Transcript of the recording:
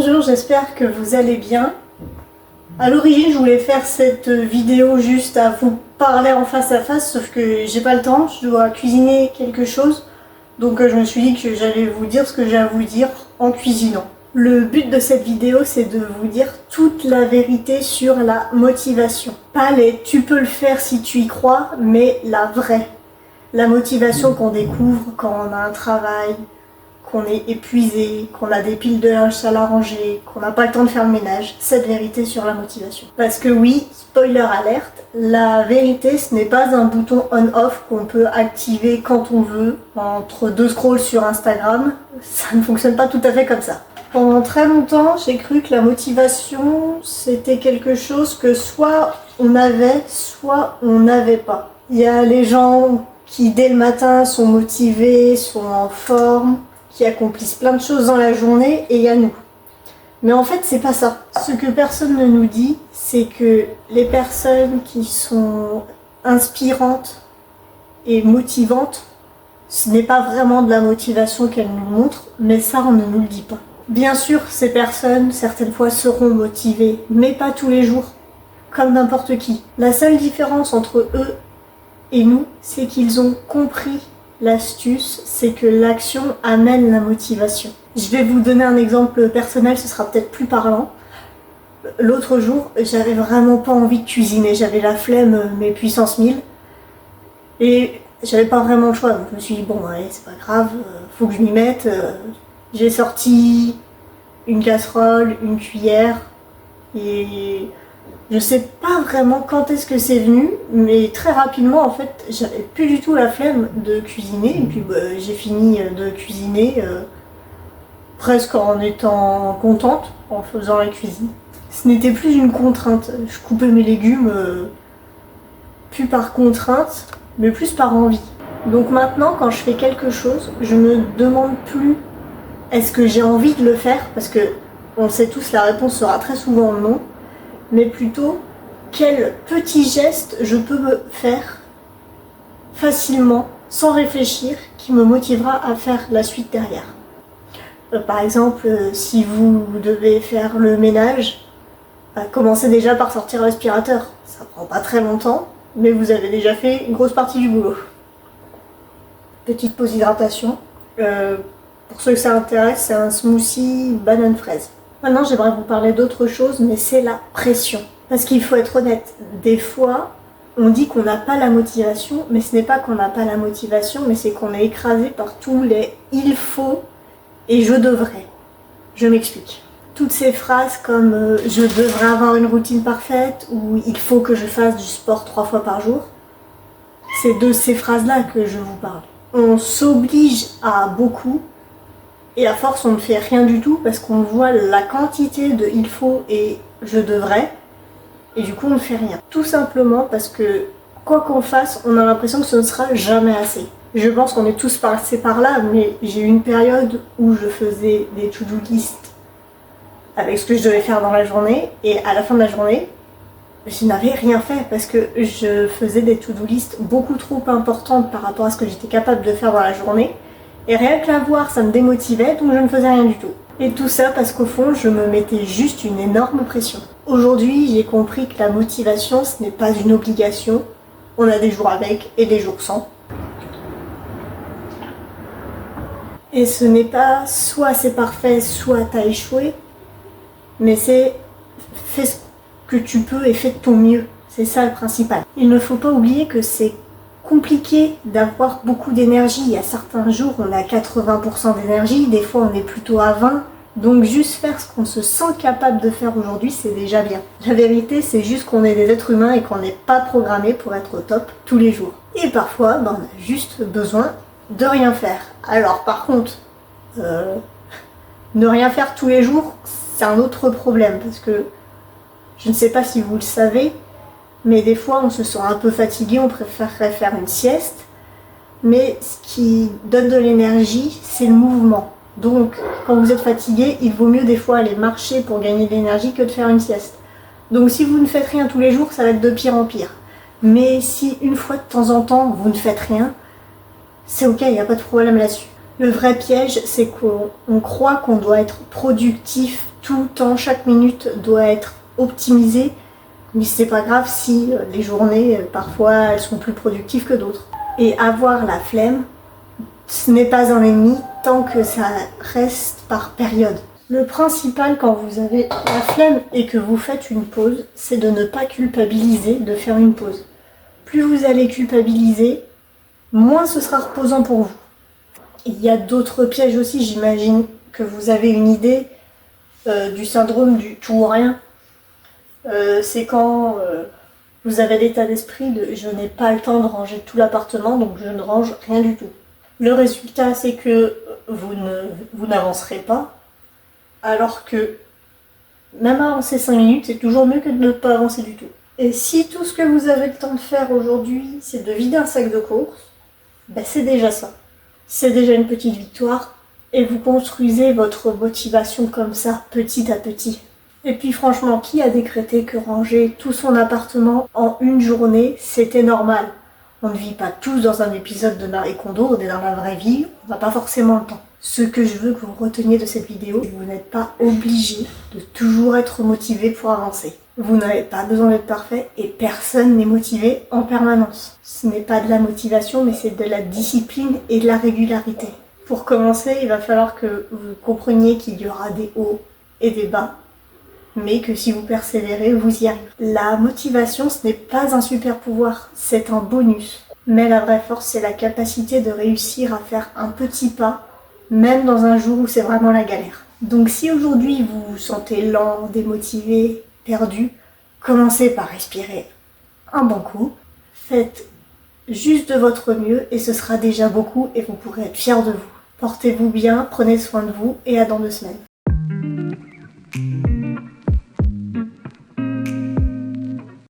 Bonjour, j'espère que vous allez bien. À l'origine, je voulais faire cette vidéo juste à vous parler en face à face, sauf que j'ai pas le temps, je dois cuisiner quelque chose. Donc je me suis dit que j'allais vous dire ce que j'ai à vous dire en cuisinant. Le but de cette vidéo, c'est de vous dire toute la vérité sur la motivation. Pas les « tu peux le faire si tu y crois », mais la vraie. La motivation qu'on découvre quand on a un travail, qu'on est épuisé, qu'on a des piles de linge sale à ranger, qu'on n'a pas le temps de faire le ménage, cette vérité sur la motivation. Parce que oui, spoiler alerte, la vérité ce n'est pas un bouton on-off qu'on peut activer quand on veut, entre deux scrolls sur Instagram, ça ne fonctionne pas tout à fait comme ça. Pendant très longtemps, j'ai cru que la motivation c'était quelque chose que soit on avait, soit on n'avait pas. Il y a les gens qui dès le matin sont motivés, sont en forme, qui accomplissent plein de choses dans la journée, et il y a nous. Mais en fait, c'est pas ça. Ce que personne ne nous dit, c'est que les personnes qui sont inspirantes et motivantes, ce n'est pas vraiment de la motivation qu'elles nous montrent, mais ça, on ne nous le dit pas. Bien sûr, ces personnes, certaines fois, seront motivées, mais pas tous les jours, comme n'importe qui. La seule différence entre eux et nous, c'est qu'ils ont compris l'astuce, c'est que l'action amène la motivation. Je vais vous donner un exemple personnel, ce sera peut-être plus parlant. L'autre jour, j'avais vraiment pas envie de cuisiner, j'avais la flemme, mais puissance 1000. Et j'avais pas vraiment le choix, donc je me suis dit, bon, allez, c'est pas grave, faut que je m'y mette. J'ai sorti une casserole, une cuillère, et je sais pas vraiment quand est-ce que c'est venu, mais très rapidement en fait j'avais plus du tout la flemme de cuisiner et puis j'ai fini de cuisiner presque en étant contente en faisant la cuisine. Ce n'était plus une contrainte, je coupais mes légumes plus par contrainte mais plus par envie. Donc maintenant quand je fais quelque chose, je me demande plus est-ce que j'ai envie de le faire, parce que on le sait tous, la réponse sera très souvent non. Mais plutôt quel petit geste je peux me faire facilement, sans réfléchir, qui me motivera à faire la suite derrière. Par exemple, si vous devez faire le ménage, commencez déjà par sortir l'aspirateur. Ça prend pas très longtemps, mais vous avez déjà fait une grosse partie du boulot. Petite pause hydratation. Pour ceux que ça intéresse, c'est un smoothie banane fraise. Maintenant, j'aimerais vous parler d'autre chose, mais c'est la pression. Parce qu'il faut être honnête, des fois, on dit qu'on n'a pas la motivation, mais ce n'est pas qu'on n'a pas la motivation, mais c'est qu'on est écrasé par tous les « il faut » et « je devrais ». Je m'explique. Toutes ces phrases comme « je devrais avoir une routine parfaite » ou « il faut que je fasse du sport 3 fois par jour », c'est de ces phrases-là que je vous parle. On s'oblige à beaucoup, et à force, on ne fait rien du tout parce qu'on voit la quantité de « il faut » et « je devrais » et du coup, on ne fait rien. Tout simplement parce que, quoi qu'on fasse, on a l'impression que ce ne sera jamais assez. Je pense qu'on est tous passés par là, mais j'ai eu une période où je faisais des to-do list avec ce que je devais faire dans la journée et à la fin de la journée, je n'avais rien fait parce que je faisais des to-do list beaucoup trop importantes par rapport à ce que j'étais capable de faire dans la journée. Et rien que la voir, ça me démotivait, donc je ne faisais rien du tout. Et tout ça parce qu'au fond, je me mettais juste une énorme pression. Aujourd'hui, j'ai compris que la motivation, ce n'est pas une obligation. On a des jours avec et des jours sans. Et ce n'est pas soit c'est parfait, soit t'as échoué, mais c'est fais ce que tu peux et fais de ton mieux. C'est ça le principal. Il ne faut pas oublier que c'est compliqué d'avoir beaucoup d'énergie. Il y a certains jours on a 80% d'énergie, des fois on est plutôt à 20%. Donc juste faire ce qu'on se sent capable de faire aujourd'hui, c'est déjà bien. La vérité, c'est juste qu'on est des êtres humains et qu'on n'est pas programmé pour être au top tous les jours. Et parfois, on a juste besoin de rien faire. Alors par contre, ne rien faire tous les jours, c'est un autre problème, parce que je ne sais pas si vous le savez, mais des fois on se sent un peu fatigué, on préférerait faire une sieste, mais ce qui donne de l'énergie, c'est le mouvement. Donc quand vous êtes fatigué, il vaut mieux des fois aller marcher pour gagner de l'énergie que de faire une sieste. Donc si vous ne faites rien tous les jours, ça va être de pire en pire. Mais si une fois de temps en temps vous ne faites rien, c'est ok, il n'y a pas de problème là-dessus. Le vrai piège, c'est qu'on croit qu'on doit être productif tout le temps, chaque minute doit être optimisée. Mais c'est pas grave si les journées, parfois, elles sont plus productives que d'autres. Et avoir la flemme, ce n'est pas un ennemi tant que ça reste par période. Le principal quand vous avez la flemme et que vous faites une pause, c'est de ne pas culpabiliser de faire une pause. Plus vous allez culpabiliser, moins ce sera reposant pour vous. Il y a d'autres pièges aussi, j'imagine que vous avez une idée du syndrome du tout ou rien. C'est quand vous avez l'état d'esprit de je n'ai pas le temps de ranger tout l'appartement, donc je ne range rien du tout. Le résultat, c'est que vous n'avancerez pas, alors que même avancer 5 minutes, c'est toujours mieux que de ne pas avancer du tout. Et si tout ce que vous avez le temps de faire aujourd'hui, c'est de vider un sac de course, ben c'est déjà ça. C'est déjà une petite victoire, et vous construisez votre motivation comme ça, petit à petit. Et puis franchement, qui a décrété que ranger tout son appartement en une journée, c'était normal? On ne vit pas tous dans un épisode de Marie Kondo, on est dans la vraie vie, on n'a pas forcément le temps. Ce que je veux que vous reteniez de cette vidéo, c'est que vous n'êtes pas obligé de toujours être motivé pour avancer. Vous n'avez pas besoin d'être parfait et personne n'est motivé en permanence. Ce n'est pas de la motivation, mais c'est de la discipline et de la régularité. Pour commencer, il va falloir que vous compreniez qu'il y aura des hauts et des bas, mais que si vous persévérez, vous y arrivez. La motivation, ce n'est pas un super pouvoir, c'est un bonus. Mais la vraie force, c'est la capacité de réussir à faire un petit pas, même dans un jour où c'est vraiment la galère. Donc si aujourd'hui vous vous sentez lent, démotivé, perdu, commencez par respirer un bon coup. Faites juste de votre mieux et ce sera déjà beaucoup et vous pourrez être fiers de vous. Portez-vous bien, prenez soin de vous et à dans 2 semaines.